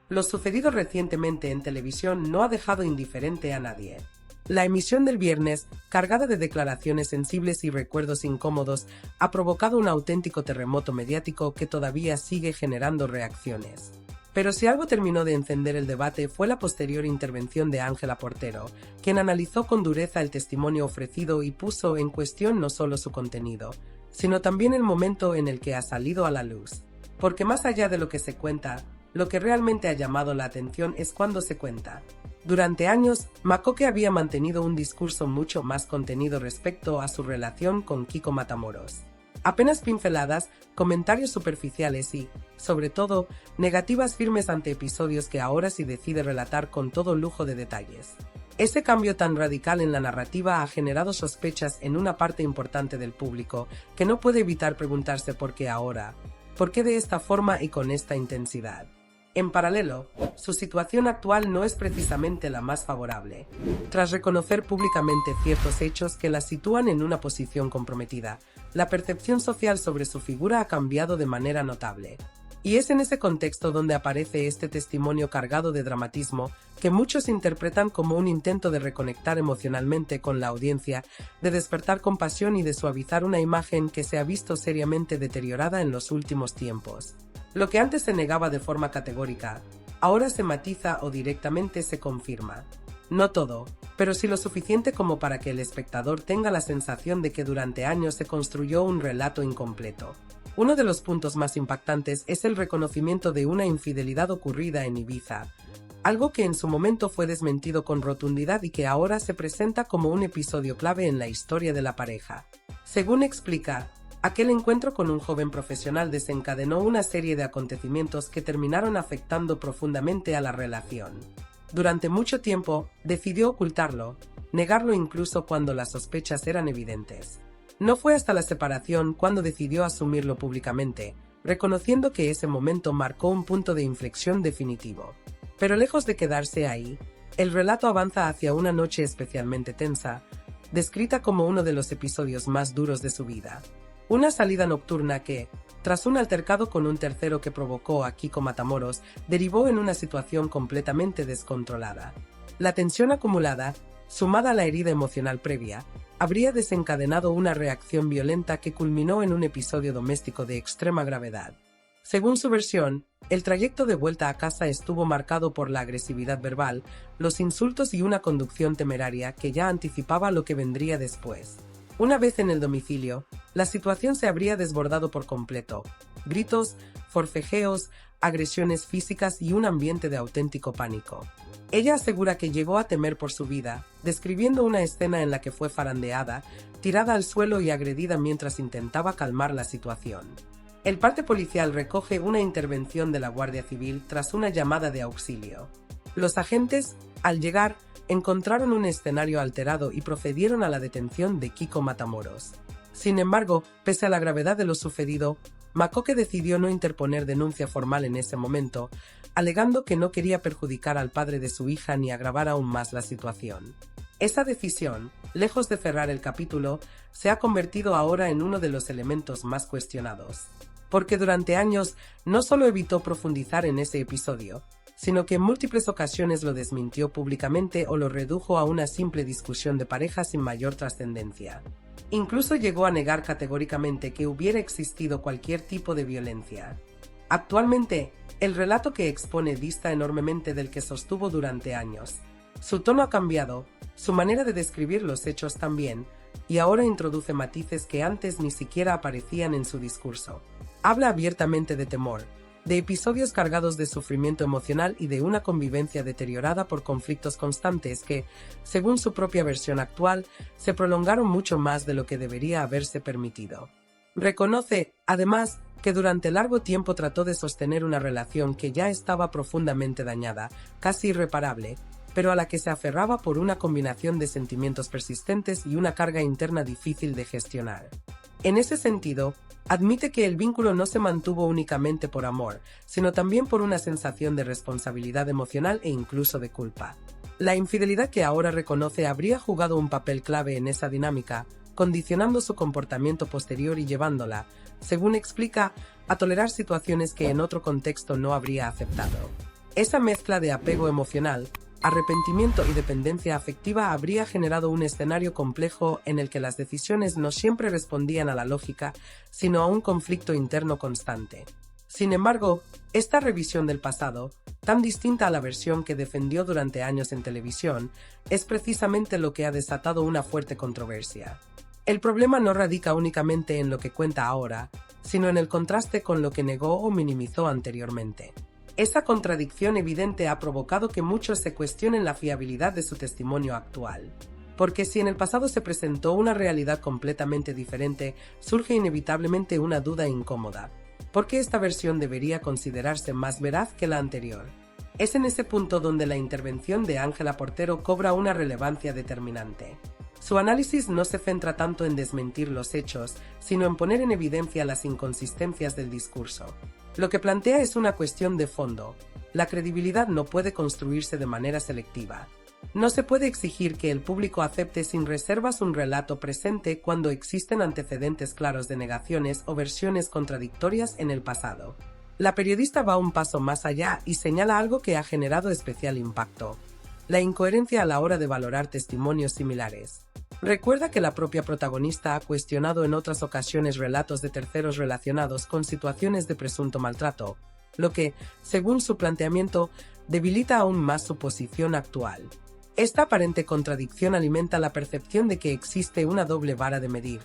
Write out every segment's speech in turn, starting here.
Lo sucedido recientemente en televisión no ha dejado indiferente a nadie. La emisión del viernes, cargada de declaraciones sensibles y recuerdos incómodos, ha provocado un auténtico terremoto mediático que todavía sigue generando reacciones. Pero si algo terminó de encender el debate fue la posterior intervención de Ángela Portero, quien analizó con dureza el testimonio ofrecido y puso en cuestión no solo su contenido, sino también el momento en el que ha salido a la luz. Porque más allá de lo que se cuenta, lo que realmente ha llamado la atención es cuando se cuenta. Durante años, Macoque había mantenido un discurso mucho más contenido respecto a su relación con Kiko Matamoros. Apenas pinceladas, comentarios superficiales y, sobre todo, negativas firmes ante episodios que ahora sí decide relatar con todo lujo de detalles. Ese cambio tan radical en la narrativa ha generado sospechas en una parte importante del público, que no puede evitar preguntarse por qué ahora, por qué de esta forma y con esta intensidad. En paralelo, su situación actual no es precisamente la más favorable. Tras reconocer públicamente ciertos hechos que la sitúan en una posición comprometida, la percepción social sobre su figura ha cambiado de manera notable. Y es en ese contexto donde aparece este testimonio cargado de dramatismo que muchos interpretan como un intento de reconectar emocionalmente con la audiencia, de despertar compasión y de suavizar una imagen que se ha visto seriamente deteriorada en los últimos tiempos. Lo que antes se negaba de forma categórica, ahora se matiza o directamente se confirma. No todo, pero sí lo suficiente como para que el espectador tenga la sensación de que durante años se construyó un relato incompleto. Uno de los puntos más impactantes es el reconocimiento de una infidelidad ocurrida en Ibiza, algo que en su momento fue desmentido con rotundidad y que ahora se presenta como un episodio clave en la historia de la pareja. Según explica, aquel encuentro con un joven profesional desencadenó una serie de acontecimientos que terminaron afectando profundamente a la relación. Durante mucho tiempo, decidió ocultarlo, negarlo incluso cuando las sospechas eran evidentes. No fue hasta la separación cuando decidió asumirlo públicamente, reconociendo que ese momento marcó un punto de inflexión definitivo. Pero lejos de quedarse ahí, el relato avanza hacia una noche especialmente tensa, descrita como uno de los episodios más duros de su vida. Una salida nocturna que, tras un altercado con un tercero que provocó a Kiko Matamoros, derivó en una situación completamente descontrolada. La tensión acumulada, sumada a la herida emocional previa, habría desencadenado una reacción violenta que culminó en un episodio doméstico de extrema gravedad. Según su versión, el trayecto de vuelta a casa estuvo marcado por la agresividad verbal, los insultos y una conducción temeraria que ya anticipaba lo que vendría después. Una vez en el domicilio, la situación se habría desbordado por completo. Gritos, forcejeos, agresiones físicas y un ambiente de auténtico pánico. Ella asegura que llegó a temer por su vida, describiendo una escena en la que fue zarandeada, tirada al suelo y agredida mientras intentaba calmar la situación. El parte policial recoge una intervención de la Guardia Civil tras una llamada de auxilio. Los agentes, al llegar, encontraron un escenario alterado y procedieron a la detención de Kiko Matamoros. Sin embargo, pese a la gravedad de lo sucedido, Macoque decidió no interponer denuncia formal en ese momento, alegando que no quería perjudicar al padre de su hija ni agravar aún más la situación. Esa decisión, lejos de cerrar el capítulo, se ha convertido ahora en uno de los elementos más cuestionados. Porque durante años no solo evitó profundizar en ese episodio, sino que en múltiples ocasiones lo desmintió públicamente o lo redujo a una simple discusión de pareja sin mayor trascendencia. Incluso llegó a negar categóricamente que hubiera existido cualquier tipo de violencia. Actualmente, el relato que expone dista enormemente del que sostuvo durante años. Su tono ha cambiado, su manera de describir los hechos también, y ahora introduce matices que antes ni siquiera aparecían en su discurso. Habla abiertamente de temor, de episodios cargados de sufrimiento emocional y de una convivencia deteriorada por conflictos constantes que, según su propia versión actual, se prolongaron mucho más de lo que debería haberse permitido. Reconoce, además, que durante largo tiempo trató de sostener una relación que ya estaba profundamente dañada, casi irreparable, pero a la que se aferraba por una combinación de sentimientos persistentes y una carga interna difícil de gestionar. En ese sentido, admite que el vínculo no se mantuvo únicamente por amor, sino también por una sensación de responsabilidad emocional e incluso de culpa. La infidelidad que ahora reconoce habría jugado un papel clave en esa dinámica, condicionando su comportamiento posterior y llevándola, según explica, a tolerar situaciones que en otro contexto no habría aceptado. Esa mezcla de apego emocional, arrepentimiento y dependencia afectiva habría generado un escenario complejo en el que las decisiones no siempre respondían a la lógica, sino a un conflicto interno constante. Sin embargo, esta revisión del pasado, tan distinta a la versión que defendió durante años en televisión, es precisamente lo que ha desatado una fuerte controversia. El problema no radica únicamente en lo que cuenta ahora, sino en el contraste con lo que negó o minimizó anteriormente. Esa contradicción evidente ha provocado que muchos se cuestionen la fiabilidad de su testimonio actual. Porque si en el pasado se presentó una realidad completamente diferente, surge inevitablemente una duda incómoda. ¿Por qué esta versión debería considerarse más veraz que la anterior? Es en ese punto donde la intervención de Ángela Portero cobra una relevancia determinante. Su análisis no se centra tanto en desmentir los hechos, sino en poner en evidencia las inconsistencias del discurso. Lo que plantea es una cuestión de fondo. La credibilidad no puede construirse de manera selectiva. No se puede exigir que el público acepte sin reservas un relato presente cuando existen antecedentes claros de negaciones o versiones contradictorias en el pasado. La periodista va un paso más allá y señala algo que ha generado especial impacto: la incoherencia a la hora de valorar testimonios similares. Recuerda que la propia protagonista ha cuestionado en otras ocasiones relatos de terceros relacionados con situaciones de presunto maltrato, lo que, según su planteamiento, debilita aún más su posición actual. Esta aparente contradicción alimenta la percepción de que existe una doble vara de medir,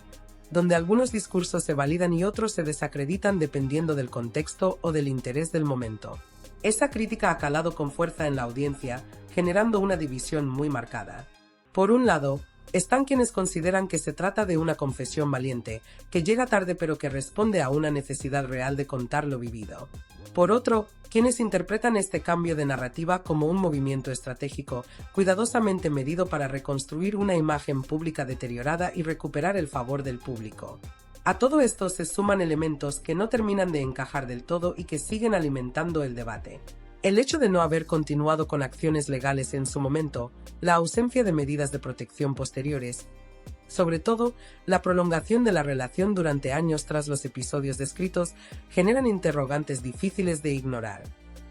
donde algunos discursos se validan y otros se desacreditan dependiendo del contexto o del interés del momento. Esa crítica ha calado con fuerza en la audiencia, generando una división muy marcada. Por un lado, están quienes consideran que se trata de una confesión valiente, que llega tarde pero que responde a una necesidad real de contar lo vivido. Por otro, quienes interpretan este cambio de narrativa como un movimiento estratégico, cuidadosamente medido para reconstruir una imagen pública deteriorada y recuperar el favor del público. A todo esto se suman elementos que no terminan de encajar del todo y que siguen alimentando el debate. El hecho de no haber continuado con acciones legales en su momento, la ausencia de medidas de protección posteriores, sobre todo, la prolongación de la relación durante años tras los episodios descritos, generan interrogantes difíciles de ignorar.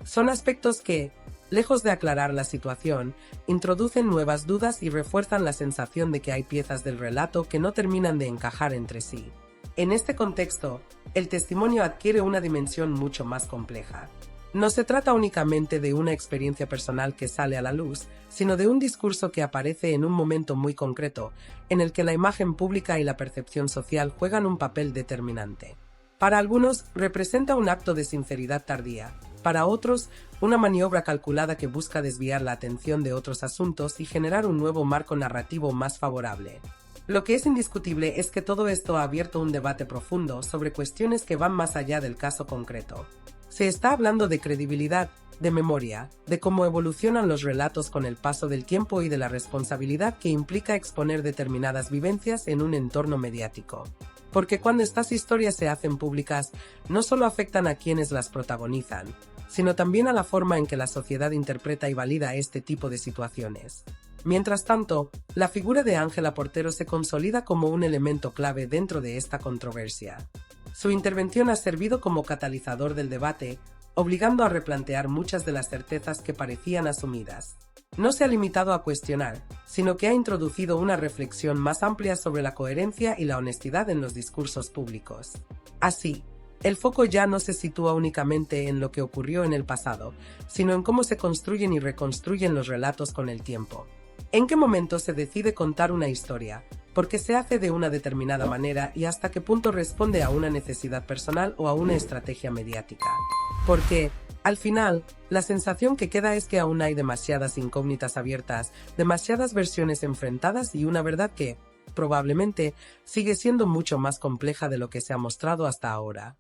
Son aspectos que, lejos de aclarar la situación, introducen nuevas dudas y refuerzan la sensación de que hay piezas del relato que no terminan de encajar entre sí. En este contexto, el testimonio adquiere una dimensión mucho más compleja. No se trata únicamente de una experiencia personal que sale a la luz, sino de un discurso que aparece en un momento muy concreto, en el que la imagen pública y la percepción social juegan un papel determinante. Para algunos, representa un acto de sinceridad tardía. Para otros, una maniobra calculada que busca desviar la atención de otros asuntos y generar un nuevo marco narrativo más favorable. Lo que es indiscutible es que todo esto ha abierto un debate profundo sobre cuestiones que van más allá del caso concreto. Se está hablando de credibilidad, de memoria, de cómo evolucionan los relatos con el paso del tiempo y de la responsabilidad que implica exponer determinadas vivencias en un entorno mediático. Porque cuando estas historias se hacen públicas, no solo afectan a quienes las protagonizan, sino también a la forma en que la sociedad interpreta y valida este tipo de situaciones. Mientras tanto, la figura de Ángela Portero se consolida como un elemento clave dentro de esta controversia. Su intervención ha servido como catalizador del debate, obligando a replantear muchas de las certezas que parecían asumidas. No se ha limitado a cuestionar, sino que ha introducido una reflexión más amplia sobre la coherencia y la honestidad en los discursos públicos. Así, el foco ya no se sitúa únicamente en lo que ocurrió en el pasado, sino en cómo se construyen y reconstruyen los relatos con el tiempo. ¿En qué momento se decide contar una historia? ¿Por qué se hace de una determinada manera y hasta qué punto responde a una necesidad personal o a una estrategia mediática? Porque, al final, la sensación que queda es que aún hay demasiadas incógnitas abiertas, demasiadas versiones enfrentadas y una verdad que, probablemente, sigue siendo mucho más compleja de lo que se ha mostrado hasta ahora.